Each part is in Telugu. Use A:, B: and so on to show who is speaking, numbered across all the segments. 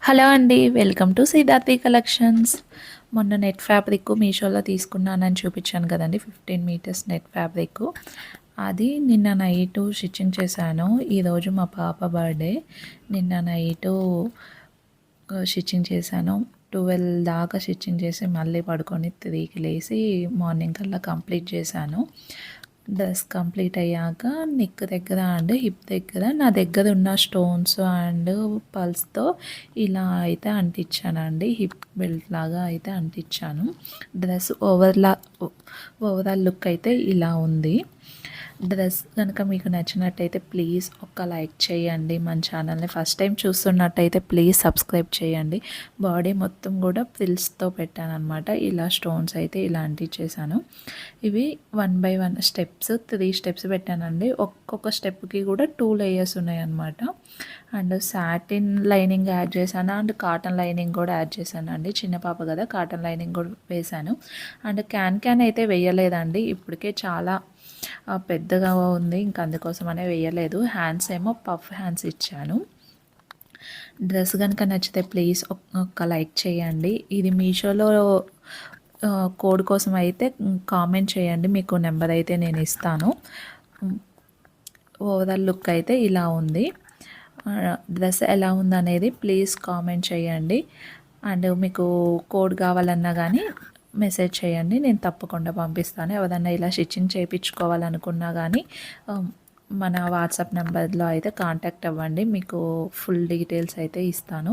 A: హలో అండి. Welcome to Siddharthi collections. మొన్న నెట్ ఫ్యాబ్రిక్ మీషోలో తీసుకున్నానని చూపించాను కదండీ! 15 మీటర్స్ నెట్ ఫ్యాబ్రిక్. అది నిన్న నైటు స్టిచ్చింగ్ చేశాను. ఈరోజు మా పాప బర్త్‌డే. నిన్న నైటు స్టిచ్చింగ్ చేశాను. 12 దాకా స్టిచ్చింగ్ చేసి మళ్ళీ పడుకొని 3కి లేసి మార్నింగ్ కల్లా కంప్లీట్ చేశాను. డ్రెస్ కంప్లీట్ అయ్యాక నెక్ దగ్గర అండ్ హిప్ దగ్గర నా దగ్గర ఉన్న స్టోన్స్ అండ్ పల్స్‌తో ఇలా అయితే అంటించానండి. హిప్ బెల్ట్ లాగా అయితే అంటించాను. డ్రెస్ ఓవరాల్ లుక్ అయితే ఇలా ఉంది. డ్రెస్ కనుక మీకు నచ్చినట్టయితే ప్లీజ్ ఒక్క లైక్ చేయండి. మన ఛానల్ని ఫస్ట్ టైం చూస్తున్నట్టయితే ప్లీజ్ సబ్స్క్రైబ్ చేయండి. బాడీ మొత్తం కూడా ఫ్రిల్స్తో పెట్టానన్నమాట. ఇలా స్టోన్స్ అయితే ఇలా అంటించేసాను. ఇవి 1 బై 1 స్టెప్స్ 3 స్టెప్స్ పెట్టానండి. ఒక్కొక్క స్టెప్కి కూడా 2 లేయర్స్ ఉన్నాయన్నమాట. అండ్ సాటిన్ లైనింగ్ యాడ్ చేశాను అండ్ కాటన్ లైనింగ్ కూడా యాడ్ చేశాను అండి. చిన్న పాప కదా, కాటన్ లైనింగ్ కూడా వేశాను. అండ్ క్యాన్ అయితే వేయలేదండి. ఇప్పటికే చాలా పెద్దగా ఉంది, ఇంకా అందుకోసమనే వేయలేదు. హ్యాండ్స్ ఏమో పఫ్ హ్యాండ్స్ ఇచ్చాను. డ్రెస్ కనుక నచ్చితే ప్లీజ్ ఒక్క లైక్ చేయండి. ఇది మీషోలో కోడ్ కోసం అయితే కామెంట్ చేయండి. మీకు నెంబర్ అయితే నేను ఇస్తాను. ఓవరాల్ లుక్ అయితే ఇలా ఉంది. డ్రెస్ ఎలా ఉందనేది ప్లీజ్ కామెంట్ చేయండి. అండ్ మీకు కోడ్ కావాలన్నా కానీ మెసేజ్ చేయండి, నేను తప్పకుండా పంపిస్తాను. ఎవరన్నా ఇలా స్టిచ్చింగ్ చేయించుకోవాలనుకున్నా కానీ మన వాట్సాప్ నెంబర్లో అయితే కాంటాక్ట్ అవ్వండి. మీకు ఫుల్ డీటెయిల్స్ అయితే ఇస్తాను.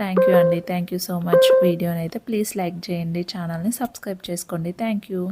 A: థ్యాంక్ యూ అండి. Thank you so much. వీడియోని అయితే ప్లీజ్ లైక్ చేయండి, ఛానల్ని సబ్స్క్రైబ్ చేసుకోండి. Thank you.